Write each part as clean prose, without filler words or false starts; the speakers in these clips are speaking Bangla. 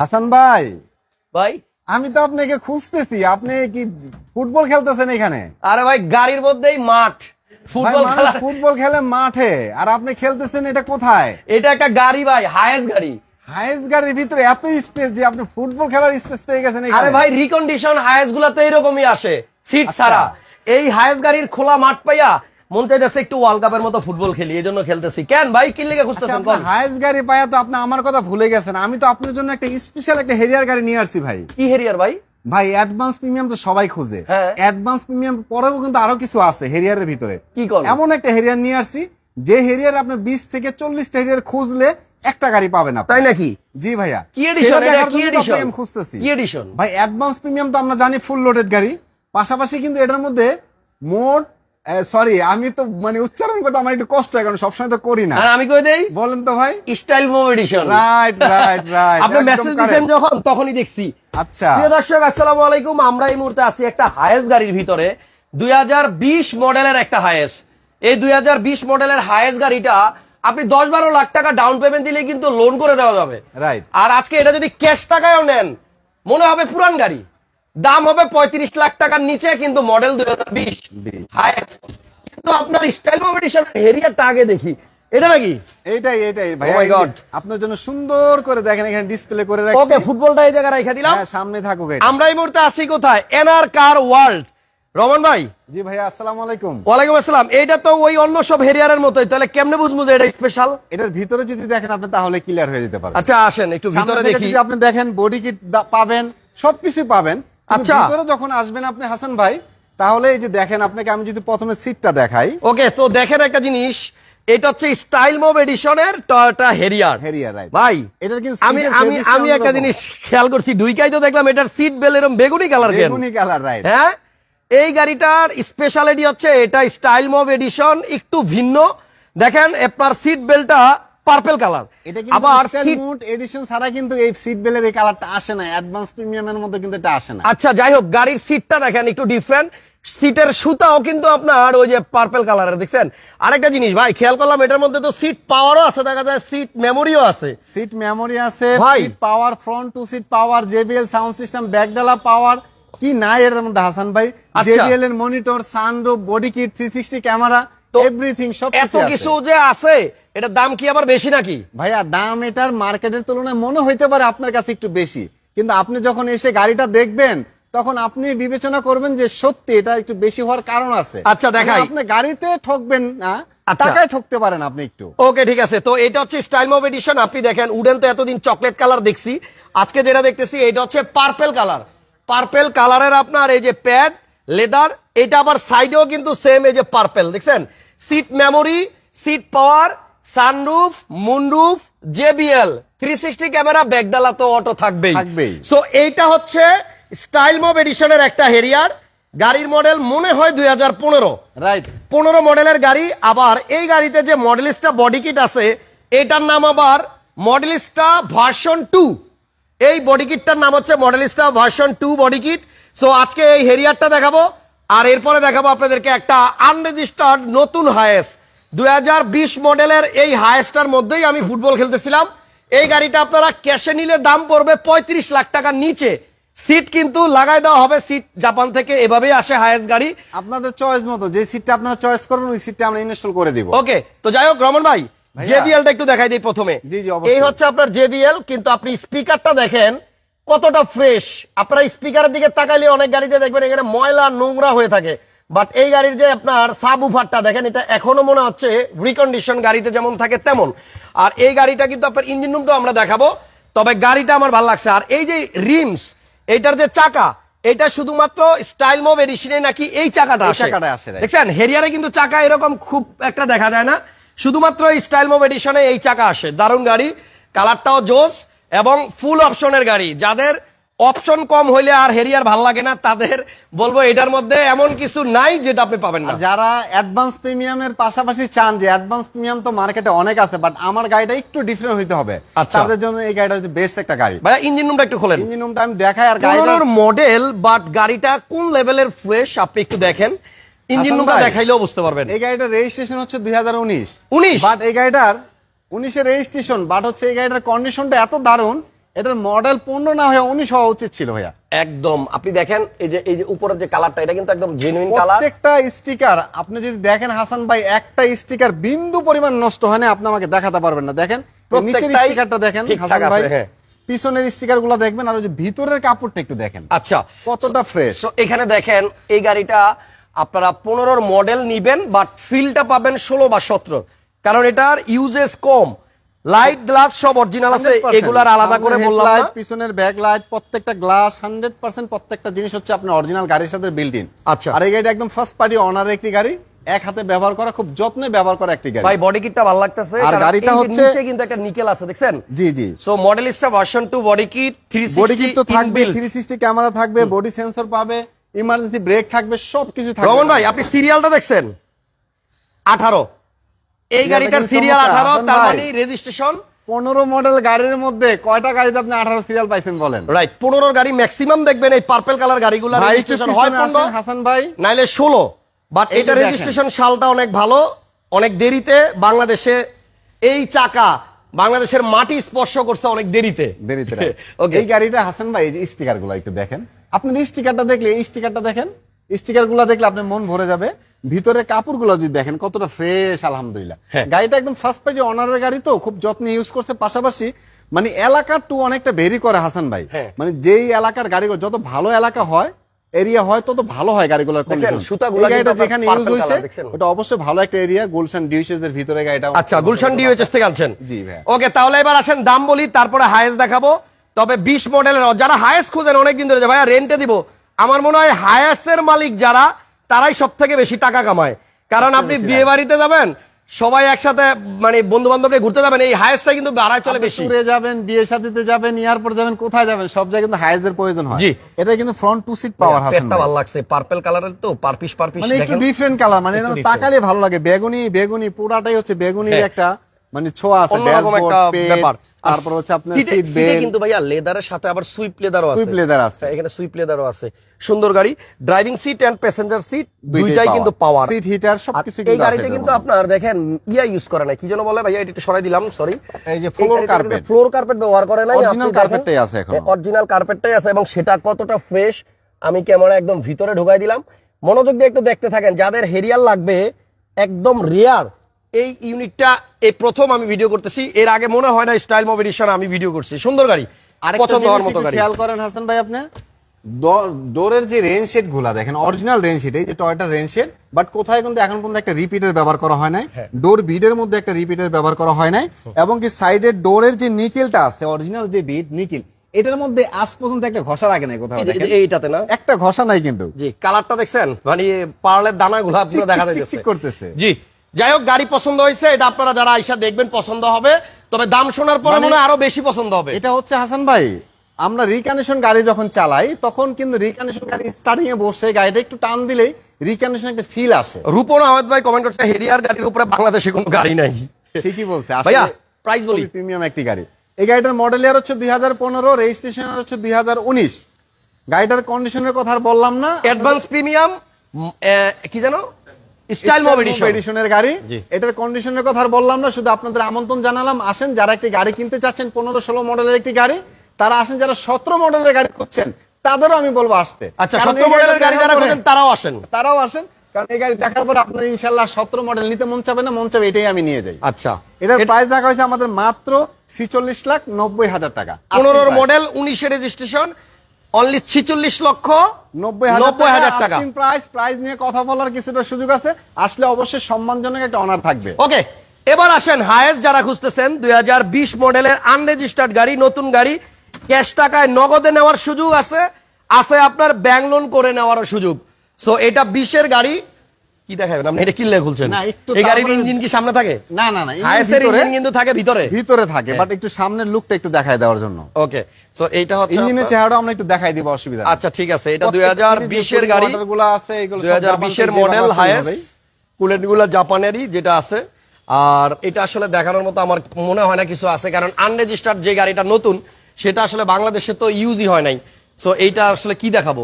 হাসান ভাই, ভাই আমি তো আপনাকে খুঁজতেছি, আপনি কি ফুটবল খেলতেছেন এখানে? আরে ভাই গাড়ির মধ্যেই মাঠ, ভাই, ফুটবল মানুষ খেলা। ফুটবল খেলে মাঠে, আর আপনি খেলতেছেন এটা কোথায়? এটা একটা গাড়ি ভাই, হায়েস্ট গাড়ি। হাইস গাড়ির ভিতরে এত স্পেস যে আপনি ফুটবল খেলার স্পেস পেয়ে গেছেন এখানে? আরে ভাই রিকন্ডিশন হায়েস্ট গুলাতে এরকমই আসে, সিট আচ্ছা। ছাড়া। এই হায়েস্ট গাড়ির খোলা মাঠ পাইয়া মন চাইতেছে একটু ওয়ার্ল্ড কাপের মতো ফুটবল খেলি, এই জন্য খেলতেছি। কেন ভাই কি লেগে খুঁজতেছেন? কোন হাইস গাড়ি পায়া তো আপনি আমার কথা ভুলে গেছেন। আমি তো আপনার জন্য একটা স্পেশাল একটা হেরিয়ার গাড়ি নিয়ে আসছি ভাই। কি হেরিয়ার ভাই? ভাই অ্যাডভান্স প্রিমিয়াম তো সবাই খোঁজে, হ্যাঁ। অ্যাডভান্স প্রিমিয়াম পরেও কিন্তু আরো কিছু আছে হেরিয়ারের ভিতরে। কি কর এমন একটা হেরিয়ার নিয়ে আসছি যে হেরিয়ার আপনি 20 থেকে 40টা হেরিয়ার খুঁজলে একটা গাড়ি পাবেন আপনি। তাই নাকি? জি ভাইয়া। কি এডিশন? সেটা দেখার কি জন্য তো এডিশন? আমি খুঁজতেছি। কি এডিশন? ভাই অ্যাডভান্স প্রিমিয়াম তো আমরা জানি ফুল লোডেড গাড়ি, পাশাপাশি কিন্তু এটার মধ্যে মোট সরি আমি তো মানে উচ্চারণ করতে আমার একটু কষ্ট হয়, কারণ সবসময় তো করি না। আর আমি কই দেই বলেন তো ভাই। Style move edition. Right right right. আপনি মেসেজ দিবেন যখন তখনই দেখছি। আচ্ছা প্রিয় দর্শক আসসালামু আলাইকুম, আমরা এই মুহূর্তে আছি একটা হায়েস্ট গাড়ির ভিতরে, 2020 মডেলের একটা হায়েস্ট। এই 2020 মডেলের হায়েস্ট গাড়িটা আপনি 10-12 লাখ টাকা ডাউন পেমেন্ট দিলে কিন্তু লোন করে দেওয়া যাবে। রাইট। আর আজকে এটা যদি ক্যাশ টাকায়ও নেন মনে হবে পুরান গাড়ি, দাম হবে 35 লাখ টাকার নিচে, কিন্তু মডেল 2020 হায়েস্ট। কিন্তু আপনার স্টাইল মুভ এডিশন হেরিয়ারটা আগে দেখি, এটা নাকি? এইটাই এইটাই ভাই। Oh my God! আপনার জন্য সুন্দর করে দেখেন, এখানে ডিসপ্লে করে রাখছি। ওকে, ফুটবলটা এই জায়গায় রেখে দিলাম। হ্যাঁ, সামনে থাকুক এটা। আমরা এই মুহূর্তে আছি কোথায়? এনআর কার ওয়ার্ল্ড। রমন ভাই। জি ভাইয়া, আসসালামু আলাইকুম। ওয়ালাইকুম আসসালাম। এইটা তো ওই অন্য সব হেরিয়ারের মতোই, তাহলে কেমনে বুঝবো যে এটা স্পেশাল? এটার ভিতরে যদি দেখেন আপনি তাহলে ক্লিয়ার হয়ে যেতে পারবেন। আচ্ছা আসেন একটু ভিতরে সামনে থেকে দেখি। যদি আপনি দেখেন বডি কিট পাবেন, সবকিছু পাবেন। কিন্তু আচ্ছা। ভিতরে যখন আসবেন আপনি হাসান ভাই, তাহলে এই যে দেখেন, আপনাকে আমি যদি প্রথমে সিটটা দেখাই। ওকে, তো দেখেন একটা জিনিস, এটা হচ্ছে স্টাইল মুভ এডিশনের টয়োটা হেরিয়ার। হেরিয়ার রাইট ভাই এটার কিন্তু আমি seat এর আমি fabric টা আমি একটা অন্যরকম। জিনিস খেয়াল করছি, ঢুইকাই তো দেখলাম এটার সিট বেল এরকম বেগুনি কালার। কেন? বেগুনি কালার রাইট। হ্যাঁ, এই গাড়িটার স্পেশালিটি হচ্ছে এটা স্টাইল মুভ এডিশন, একটু ভিন্ন। দেখেন আপনার সিট বেলটা পার্পল কালার। এটা কিন্তু আবার স্টাইল সিট, মুড এডিশন ছাড়া কিন্তু এই সিট বেলের এই কালারটা আসে না, অ্যাডভান্স প্রিমিয়ামের মধ্যে কিন্তু এটা আসে না। আচ্ছা যাই হোক, গাড়ির সিটটা দেখেন একটু ডিফারেন্ট, সিটের সুতাও কিন্তু আপনার ওই যে পার্পল কালারের। দেখছেন আরেকটা জিনিস ভাই খেয়াল করলাম, এটার মধ্যে তো সিট পাওয়ারও আছে, দেখা যায় সিট মেমোরিও আছে। সিট মেমোরি আছে, ভাই। Seat power, front two seat power, JBL sound system, ব্যাকডালা পাওয়ার, কি নাই এর মধ্যে হাসান ভাই? আচ্ছা। জেবিএল এর monitor, sunroof, body kit, 360 camera, তো এভরিথিং সব এত কিছু যে আছে, এটার দাম কি আবার বেশি নাকি? ভাইয়া দাম এটার মার্কেটের তুলনায় মনে হইতে পারে আপনার কাছে একটু বেশি, কিন্তু আপনি যখন এসে গাড়িটা দেখবেন তখন আপনি বিবেচনা করবেন যে সত্যি এটা একটু বেশি হওয়ার কারণ আছে। আচ্ছা, দেখাই। আপনি গাড়িতে ঠকবেন না, আচ্ছা। টাকায় ঠকতে পারেন আপনি একটু। ওকে ঠিক আছে, তো এটা হচ্ছে স্টাইল মুভ এডিশন। আপনি দেখেন উডেন তো এতদিন চকলেট কালার দেখছি, আজকে যেটা দেখতেছি এটা হচ্ছে পার্পল কালার। পার্পল কালারের আপনার এই যে প্যাড লেদার, এটা আবার সাইডেও কিন্তু সেম এই যে পার্পল। দেখছেন seat memory, seat power, sunroof, moonroof, JBL, 360 camera, ব্যাকডালা তো অটো থাকবেই। সো এইটা হচ্ছে স্টাইল মুভ এডিশনের একটা হেরিয়ার। গাড়ির মডেল মনে হয় 2015 রাইট। 15 মডেলের গাড়ি। আবার এই গাড়িতে যে মডেলিস্টা বডি কিট আছে, এটার নাম আবার মডেলিস্টা ভার্সন 2। এই বডি কিটটার নাম হচ্ছে Modellista version 2 body kit. So আজকে এই হেরিয়ারটা দেখাবো, আর এরপরে দেখাবো আপনাদেরকে একটা আনরেজিস্টার্ড নতুন হায়েস্ট। 2020 মডেলের এই হায়েস্টার মধ্যেই আমি ফুটবল খেলতেছিলাম। এই গাড়িটা আপনারা ক্যাশে নিলে দাম পড়বে 35 লাখ টাকার নিচে। সিট কিন্তু লাগাই দেওয়া হবে, সিট জাপান থেকে এভাবেই আসে হায়েস্ট গাড়ি। আপনাদের চয়েস মতো যে সিটটা আপনারা চয়েস করবেন ওই সিটটা আমরা ইনস্টল করে দিব। ওকে, তো যাই হোক রমন ভাই, ভাইয়া। জেবিএলটা একটু দেখাই দিই প্রথমে। জি, জি, অবশ্যই। এই হচ্ছে আপনার জেবিএল, কিন্তু আপনি স্পিকারটা দেখেন কতটা ফ্রেশ। আপনারা স্পিকারের দিকে তাকাইলে অনেক গাড়িতে দেখবেন এখানে ময়লা নোংরা হয়ে থাকে, বাট এই গাড়ির যে আপনার সাবউফারটা দেখেন, এটা এখনো মনে হচ্ছে রিকন্ডিশন গাড়িতে যেমন থাকে তেমন। আর এই গাড়িটা কিন্তু আপনার ইঞ্জিন রুমটা আমরা দেখাবো, তবে গাড়িটা আমার ভালো লাগছে। আর এই যে রিমস, এইটার যে চাকা, এটা শুধুমাত্র স্টাইল মুভ এডিশনে নাকি এই চাকাটা আসে। দেখছেন হেরিয়ারে কিন্তু চাকা এরকম খুব একটা দেখা যায় না, শুধুমাত্র স্টাইল মুভ এডিশনে এই চাকা আসে। দারুণ গাড়ি, কালারটাও জোস এবং ফুল অপশনের গাড়ি। যাদের অপশন কম হইলে আর হেরিয়ার ভাল লাগে না, তাদের বলবো এটার মধ্যে এমন কিছু নাই যেটা আপনি পাবেন না। যারা অ্যাডভান্স প্রিমিয়ামের পাশাপাশি চান যে অ্যাডভান্স প্রিমিয়াম তো মার্কেটে অনেক আছে, বাট আমার গাড়িটা একটু ডিফারেন্ট হইতে হবে, আচ্ছা। তাদের জন্য এই গাড়িটা হচ্ছে বেস্ট একটা গাড়ি। ভাই ইঞ্জিন রুমটা একটু খোলেন। ইঞ্জিন রুমটা আমি দেখাই। আর গাড়িটার মডেল বাট গাড়িটা কোন লেভেলের ফ্রেশ আপনি একটু দেখেন, ইঞ্জিন রুমটা দেখাইলেও বুঝতে পারবেন। এই গাড়িটার রেজিস্ট্রেশন হচ্ছে 2019, উনিশ। বাট এই গাড়িটার 19 এর রেজিস্ট্রেশন, বাট হচ্ছে এই গাড়িটার কন্ডিশনটা এত দারুণ, এটার মডেল 15 না হয়ে 19 হওয়া উচিত ছিল ভাইয়া। একদম আপনি দেখেন এই যে উপরের যে কালারটা, এটা কিন্তু একদম জেনুইন কালার। প্রত্যেকটা স্টিকার আপনি যদি দেখেন হাসান ভাই, একটা স্টিকার বিন্দু পরিমাণ নষ্ট হয় না, আপনি আমাকে দেখাতে পারবেন না। দেখেন নিচের প্রত্যেকটাই স্টিকারটা দেখেন ঠিকঠাক হাসান ভাই, আছে, হ্যাঁ। পিছনের স্টিকার গুলো দেখবেন, আর ওই যে ভিতরের কাপড়টা একটু দেখেন আচ্ছা কতটা ফ্রেশ। তো এখানে দেখেন এই গাড়িটা আপনারা 15 মডেল নিবেন, বাট ফিলটা পাবেন 16 বা 17, কারণ এটার ইউজেস কম। লাইট গ্লাস সব অরিজিনাল আছে, 100% এগুলার আলাদা করে সামনের বললাম headlight, না। পিছনের ব্যাকলাইট, প্রত্যেকটা গ্লাস 100% প্রত্যেকটা জিনিস হচ্ছে আপনার অরিজিনাল গাড়ির সাথে বিল্ট ইন। আচ্ছা। আর এই গাড়িটা একদম ফার্স্ট পার্টি অনারের একটি গাড়ি, এক হাতে ব্যবহার করা, খুব যত্নে ব্যবহার করা একটি গাড়ি। ভাই বডি কিটটা ভালো লাগতেছে, আর কারণ গাড়িটা এই যে হচ্ছে- নিচে কিন্তু একটা নিকেল আছে, দেখছেন? জি জি, so Modellista version 2 body kit, body kit 360 তো থাকবে, ইনবিল্ট। 360 ক্যামেরা থাকবে, বডি সেন্সর পাবে, ইমার্জেন্সি ব্রেক থাকবে, সবকিছু থাকবে। রমন ভাই আপনি সিরিয়ালটা দেখছেন 18, এই গাড়িটার কিন্তু সিরিয়াল চমৎকার, 18, হাসান তার ভাই। মানে রেজিস্ট্রেশন 15 মডেল গাড়ির মধ্যে কয়টা গাড়িতে আপনি 18 সিরিয়াল পাইছেন বলেন? রাইট। 15 গাড়ি ম্যাক্সিমাম দেখবেন এই পার্পল কালার গাড়িগুলো ভাই একটু রেজিস্ট্রেশন হয় পিছনে 15, আসেন হাসান ভাই। নাইলে 16, বাট এই যে এটা দেখেন। রেজিস্ট্রেশন সালটা অনেক ভালো, অনেক দেরিতে বাংলাদেশে এই চাকা বাংলাদেশের মাটি স্পর্শ করছে অনেক দেরিতে। দেরিতে ওকে। এই গাড়িটা হাসান ভাই, এই যে স্টিকার গুলো একটু দেখেন, আপনি স্টিকারটা দেখলে, এই স্টিকারটা দেখেন, স্টিকার গুলো দেখলে আপনার মন ভরে যাবে। ভিতরে কাপড় গুলো যদি দেখেন কতটা ফ্রেশ, আলহামদুলিল্লাহ। হ্যাঁ। গাড়িটা একদম ফার্স্ট পার্টি অনারের গাড়ি, তো খুব যত্নে ইউজ করছে। পাশাপাশি মানে এলাকার টু অনেকটা ভেরি করে হাসান ভাই। হ্যাঁ। মানে যেই এলাকার গাড়িগুলো যত ভালো এলাকা হয়, এরিয়া হয়, তত ভালো হয় গাড়িগুলোর দেখেন, কন্ডিশন। সুতাগুলা এই গাড়িটা কিন্তু যেখানে আপনার ইউজ purple হয়েছে color, দেখছেন? ওটা অবশ্যই ভালো একটা এরিয়া, গুলশান ডিউসেস এর ভিতরে গাড়িটা। আচ্ছা, গুলশান ডিওএইচএস থেকে আনছেন? জি ভাই। ওকে, তাহলে এবার আসেন দাম বলি, তারপরে হায়েস্ট দেখাবো। তবে 20 মডেলের যারা হায়েস্ট খুঁজেন অনেকদিন ধরে, যে ভাইয়া রেন্টে দিব, আমার মনে হয় হায়েস্টের মালিক যারা, তারাই সব থেকে বেশি টাকা কামায়। কারণ আপনি বিয়ে বাড়িতে যাবেন, সবাই একসাথে মানে বন্ধু বান্ধব নিয়ে ঘুরতে যাবেন, এই হায়েস্টটা কিন্তু ভাড়ায় চলে বেশি। ট্যুরে যাবেন, বিয়ে শাদীতে যাবেন, এয়ারপোর্ট যাবেন, কোথায় যাবেন, সব জায়গায় কিন্তু হাইজের প্রয়োজন হয়। জি। এটা কিন্তু front two seat power Hasan পেটটা ভাই। ভালো লাগছে, পার্পল কালারের তো, পারপিস মানে একটু দেখেন। ডিফারেন্ট কালার, মানে একটু এটা different। তাকালে ভালো লাগে। বেগুনি বেগুনি পুরাটাই হচ্ছে বেগুনির হ্যাঁ। একটা মানে ছোঁয়া আছে। অন্যরকম একটা ব্যাপার। তারপর হচ্ছে আপনার সিটে সিট বেল্ট, কিন্তু ভাইয়া লেদারের সাথে আবার সুইপ লেদারও আছে। সুইপ লেদার আছে। হ্যাঁ, এখানে সুইপ লেদারও আছে। সুন্দর গাড়ি, driving seat and passenger seat দুইটাই কিন্তু পাওয়ার। সিট হিটার সবকিছু এই কিন্তু আছে গাড়িতে এটার কিন্তু মধ্যে। আপনার দেখেন ইয়া ইউজ করে নাই, কি যেন বলে ভাইয়া, এটা একটু সরাই দিলাম, সরি। এই যে ফ্লোর কার্পেট, ফ্লোর কার্পেট ব্যবহার করে নাই, অরিজিনাল কার্পেটটাই আছে এখন। অরিজিনাল কার্পেটটাই আছে, এবং সেটা কতটা ফ্রেশ আমি ক্যামেরা একদম ভিতরে ঢুকাই দিলাম। মনোযোগ দিয়ে একটু দেখতে থাকেন, যাদের হেরিয়াল লাগবে একদম রেয়ার, এই ইউনিটটা এই প্রথম আমি ভিডিও করতেছি, এর আগে মনে হয় না স্টাইল মোভ এডিশন আমি ভিডিও করছি। সুন্দর গাড়ি, আরেকটা পছন্দ হওয়ার জিনিস মতো একটু গাড়ি। খেয়াল করেন হাসান ভাই, আপনি ডোরের যে রেন শেড গুলা দেখেন, অরিজিনাল রেন শেড, এই যে টয়টা রেন শেড, বাট কোথায় কিন্তু এখন পর্যন্ত একটা রিপিটের ব্যবহার করা হয় নাই। ডোর বিডের মধ্যে একটা রিপিটের ব্যবহার করা হয় নাই, এবং কি সাইডের ডোরের যে নিকেলটা আছে, অরিজিনাল যে বিড নিকেল, এটার মধ্যে আজ পর্যন্ত একটা ঘষা লাগে নাই কোথাও, দেখেন এইটাতে না, একটা ঘষা নাই কিন্তু। জি, কালারটা দেখছেন, মানে পার্লের দানাগুলো আপনারা দেখা চিক যাচ্ছে। চিক করতেছে। জি, যাই হোক, গাড়ি পছন্দ হয়েছে, এটা আপনারা যারা আইসা দেখবেন পছন্দ হবে, তবে দাম শোনার পরে মানে মনে হয় আরো বেশি পছন্দ হবে। এটা হচ্ছে হাসান ভাই, আমরা রিকন্ডিশন গাড়ি যখন চালাই, তখন কিন্তু রিকন্ডিশন গাড়ি স্টার্টিং এ বসে গাড়িটা একটু টান দিলেই রিকন্ডিশন একটা ফিল আসে। রূপন আহমেদ ভাই কমেন্ট করছে, হেরিয়ার গাড়ির উপরে বাংলাদেশে কোনো গাড়ি নাই। ঠিকই বলছে। ভাইয়া প্রাইস বলি, প্রিমিয়াম একটি গাড়ি। এই গাড়িটার মডেল ইয়ার হচ্ছে 2015, রেজিস্ট্রেশন হচ্ছে 2019। গাড়িটার কন্ডিশনের কথা আর বললাম না। অ্যাডভান্স প্রিমিয়াম, কি জানো, স্টাইল মোভ এডিশন। এডিশনের গাড়ি। জি। এটার কন্ডিশনের কথা আর বললাম না, শুধু আপনাদের আমন্ত্রণ জানালাম, আসেন যারা একটি গাড়ি কিনতে চাচ্ছেন, 15-16 মডেলের একটি গাড়ি, তারা আসেন। যারা 17 মডেলের গাড়ি খুঁজছেন, তাদেরও আমি বলবো আসতে। আচ্ছা, কারণ 17 এই মডেলের গাড়ি দেখার যারা পরে খোঁজেন তারাও আসেন। তারাও আসেন, কারণ এই গাড়ি দেখার পরে আপনার ইনশাল্লাহ 17 মডেল নিতে মন চাবে না, মন চাবে এটাই আমি নিয়ে যাই। আচ্ছা, এটার প্রাইস দেখা হয়েছে আমাদের মাত্র 46,90,000 টাকা। 15 মডেল 19 রেজিস্ট্রেশন, অনলি 46,90,000 টাকা। প্রাইস নিয়ে কথা বলার কিছুটা সুযোগ আছে, আসলে অবশ্যই সম্মানজনক একটা অনার থাকবে। ওকে, এবার আসেন হায়েস্ট যারা খুঁজতেছেন, 2020 মডেলের আনরেজিস্টার্ড গাড়ি, নতুন গাড়ি, ক্যাশ টাকায় নগদে নেওয়ার সুযোগ আছে, আছে আপনার ব্যাংক লোন করে নেওয়ারও সুযোগ। সো এটা 20-এর গাড়ি, কি দেখাবেন আপনি, এটা কিনলে খুলছেন? না, একটু এই গাড়ির তারপরে- ইঞ্জিন কি সামনে থাকে? না না না, হায়েস্টের ইঞ্জিন কিন্তু থাকে ভিতরে। ভিতরে থাকে, বাট একটু সামনের লুকটা একটু দেখায় দেওয়ার জন্য। ওকে, সো এইটা হচ্ছে ইঞ্জিনের চেহারাটা আমরা একটু দেখাই দিব, অসুবিধা নেই। আচ্ছা, ঠিক আছে, এটা 2020-এর গাড়ি, মডেলগুলো আছে, এগুলো সব 2020-এর জাপান থেকে মডেল, বানানো হায়েস্ট হবেই। কুলেটগুলো জাপানেরই যেটা আছে। আর এটা আসলে দেখানোর মতো আমার মনে হয় না কিছু আছে, কারণ আনরেজিস্টার্ড যে গাড়িটা নতুন, সেটা আসলে বাংলাদেশে তো ইউজই হয় নাই। সো এইটা আসলে কি দেখাবো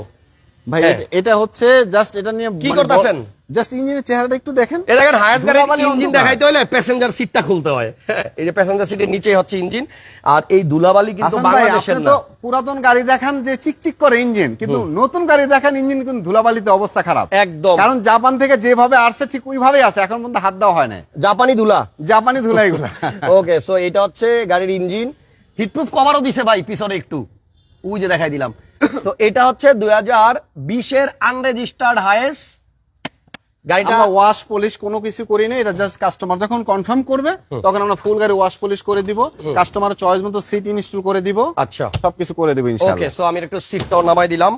ভাই হ্যাঁ। এটা হচ্ছে জাস্ট এটা নিয়ে কি মানে করতেছেন? জাস্ট ইঞ্জিনের চেহারাটা একটু দেখেন। এই দেখেন হায়াস গাড়ির ধুলাবালি ইঞ্জিন অন্ধকার। দেখাইতে হলে প্যাসেঞ্জার সিটটা খুলতে হয়। এই যে প্যাসেঞ্জার সিটের নিচে হচ্ছে ইঞ্জিন, আর এই ধুলাবালি কিন্তু হাসান ভাই, বাংলাদেশের আপনি না। তো পুরাতন গাড়ি দেখান যে চিকচিক করে ইঞ্জিন, কিন্তু নতুন গাড়ি দেখান ইঞ্জিন কিন্তু ধুলাবালিতে অবস্থা খারাপ একদম কারণ জাপান থেকে যেভাবে আসছে ঠিক ওইভাবেই আছে, এখন পর্যন্ত হাত দেওয়া হয় না, জাপানি ধুলা। জাপানি ধুলা এগুলা। ওকে, সো এটা হচ্ছে গাড়ির ইঞ্জিন, হিটপ্রুফ কভারও দিছে ভাই পিছনে একটু, ওই যে দেখাই দিলাম। তো এটা হচ্ছে 2020 এর আনরেজিস্টার্ড হায়েস্ট গাড়িটা। আমরা ওয়াশ পলিশ কোনো কিছু করি না, এটা জাস্ট কাস্টমার যখন কনফার্ম করবে তখন আমরা ফুল গাড়ি ওয়াশ পলিশ করে দিব, কাস্টমার চয়েস মতো সিট ইনস্টল করে দিব, আচ্ছা সবকিছু করে দিব ওকে, ইনশাআল্লাহ। সো আমি একটু সিটটাও নামাই দিলাম।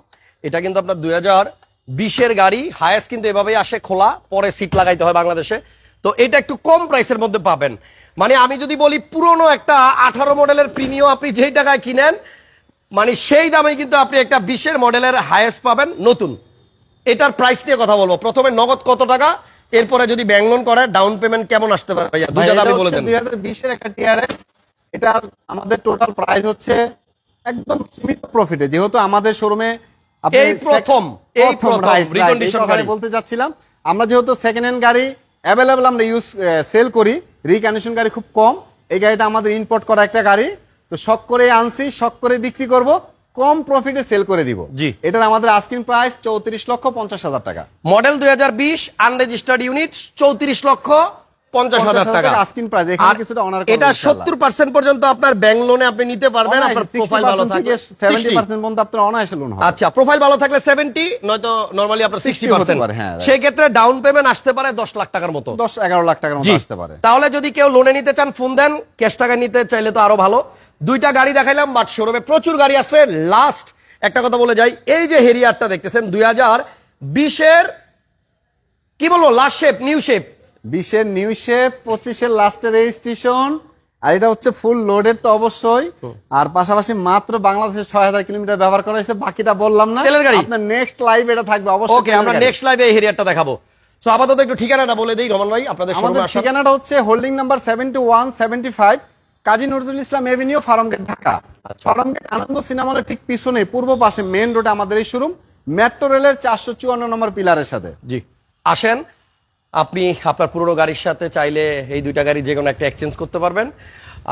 এটা কিন্তু আপনার 2020 এর গাড়ি, হায়েস্ট কিন্তু এভাবেই আসে খোলা, পরে সিট লাগাইতে হয় বাংলাদেশে। তো এটা একটু কম প্রাইসের মধ্যে পাবেন। মানে আমি যদি বলি পুরনো একটা 18 মডেলের প্রিমিয়াম আপনি যেই টাকায় কিনেন, মানে সেই দামে কিন্তু আপনি একটা 20 মডেলের হায়েস্ট পাবেন নতুন। এটার প্রাইস নিয়ে কথা বলবো। প্রথমে নগদ কত টাকা, এরপরে যদি ব্যাংক লোন করে ডাউন পেমেন্ট কেমন আসতে পারে ভাইয়া, দুইটা দামই বলে দেন। 2020 এর একটা টিআরএস, এটা আমাদের টোটাল প্রাইস হচ্ছে একদম সীমিত প্রফিটে, যেহেতু আমাদের শোরুমে এই প্রথম রিকন্ডিশন গাড়ি বলতে যাচ্ছিলাম, আমরা যেহেতু সেকেন্ড হ্যান্ড গাড়ি অ্যাভেলেবল আমরা সেল করি, রিকন্ডিশন গাড়ি খুব কম, এই গাড়িটা আমাদের ইম্পোর্ট করা একটা গাড়ি, তো শখ করে আনছি, শখ করে বিক্রি করব, কম প্রফিটে সেল করে দিব। জি। এটার আমাদের আস্কিং প্রাইস 34,50,000 টাকা। মডেল 2020 আনরেজিস্টার্ড ইউনিট 34,50,000 টাকা আস্কিং প্রাইস, এখানে আর কিছুটা অনার এটা 70% পর্যন্ত আপনার ব্যাংক লোনে আপনি নিতে পারবেন। আপনার প্রোফাইল ভালো থাকলে 70% পর্যন্ত আপনার অনায়াসে লোন হবে। আচ্ছা, প্রোফাইল ভালো থাকলে 70, নয়তো নরমালি আপনার 60 হতে 60%। পারে, হ্যাঁ, সেই ক্ষেত্রে ডাউন পেমেন্ট আসতে পারে 10 লাখ টাকার মতো। 10-11 লাখ টাকার মতো জি। আসতে পারে। তাহলে যদি কেউ লোনে নিতে চান ফোন দেন, ক্যাশ টাকা নিতে চাইলে তো আরো ভালো। দুইটা গাড়ি দেখাইলাম, বাট শোরুমে প্রচুর গাড়ি আছে। লাস্ট একটা কথা বলে যাই, এই যে হেরিয়ারটা দেখতেছেন 2020 এর কি বলবো, লাস্ট শেপ, নিউ শেপ, 20 এর নিউ শেপ, 25 এর লাস্টের রেজিস্ট্রেশন, আর এটা হচ্ছে ফুল লোডেড তো অবশ্যই, আর পাশাপাশি মাত্র বাংলাদেশে 6000 কিলোমিটার ব্যবহার করা হয়েছে, বাকিটা বললাম না, তেলের গাড়ি। আপনার নেক্সট লাইভ এটা থাকবে অবশ্যই। ওকে, আমরা নেক্সট লাইভে এই হেরিয়ারটা দেখাবো। সো আপাতত একটু ঠিকানাটা বলে দেই রহমান ভাই, আপনাদের আমাদের শোরুমে আসার। ঠিকানাটা হচ্ছে holding number 7175 Kazi Nazrul Islam Avenue, Farmgate, Dhaka. Farmgate আনন্দ সিনেমা হলের ঠিক পিছনে পূর্ব পাশে মেইন রোডে আমাদের এই শোরুম, মেট্রো রেলের 454 নম্বর পিলারের সাথে। জি, আসেন, আপনি আপনার পুরনো গাড়ির সাথে চাইলে এই দুইটা গাড়ি যে কোনো একটা এক্সচেঞ্জ করতে পারবেন।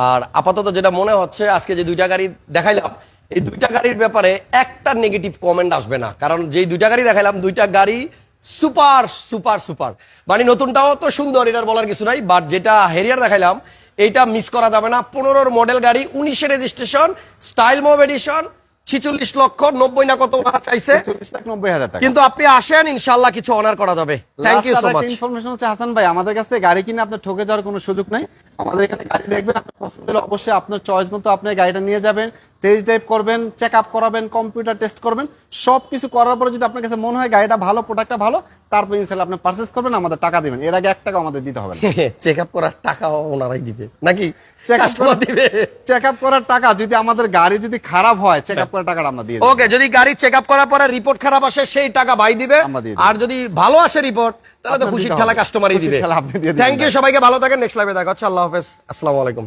আর আপাতত যেটা মনে হচ্ছে, আজকে যে দুইটা গাড়ি দেখাইলাম, এই দুইটা গাড়ির ব্যাপারে একটা নেগেটিভ কমেন্ট আসবে না, কারণ যেই দুইটা গাড়ি দেখাইলাম দুইটা গাড়ি সুপার সুপার সুপার। মানে নতুনটাও তো সুন্দর, এটার বলার কিছু নাই, বাট যেটা হেরিয়ার দেখাইলাম এইটা মিস করা যাবে না। 15 মডেল গাড়ি, 19 রেজিস্ট্রেশন, স্টাইল মোভ এডিশন, 46,90,000 না কত ওনারা চাইছে, 46,90,000 টাকা। কিন্তু আপনি আসেন, ইনশাল্লাহ কিছু অনার করা যাবে। Thank you so much. Information হচ্ছে হাসান ভাই, আমাদের কাছে গাড়ি কিনে আপনার ঠকে যাওয়ার কোনো সুযোগ নাই। আমাদের এখানে গাড়ি দেখবেন, আপনার পছন্দ হলে অবশ্যই আপনার চয়েস মতো আপনি গাড়িটা নিয়ে যাবেন, টেস্ট ড্রাইভ করবেন, চেক আপ করাবেন, কম্পিউটার টেস্ট করবেন, সবকিছু করার পরে যদি আপনার কাছে মনে হয় গাড়িটা ভালো, প্রোডাক্টটা ভালো, তারপর ইনশাআল্লাহ আপনি পারচেজ করবেন, আমাদের টাকা দিবেন। এর আগে 1 টাকা আমাদের দিতে হবে না। চেক আপ করার টাকা ওনারাই দিবে নাকি চেক কাস্টমার দিবে? আপ করার টাকা যদি আমাদের গাড়ি যদি খারাপ হয়, চেক আপ করার টাকাটা আমরা দিয়ে দেব। ওকে, যদি গাড়ি চেক আপ করার পরে রিপোর্ট খারাপ আসে সেই টাকা ভাই দিবে, আমরা দিয়ে দেব। আর যদি ভালো আসে রিপোর্ট তাহলে তো আপনার খুশির দিতে ঠেলা হবে। কাস্টমারই খুশির দিবে। ঠেলা আপনি দিয়ে দিবেন। থ্যাংক ইউ, সবাইকে ভালো থাকেন, নেক্সট লাইভে দেখা হচ্ছে। আল্লাহ হাফেজ, আসসালামু আলাইকুম।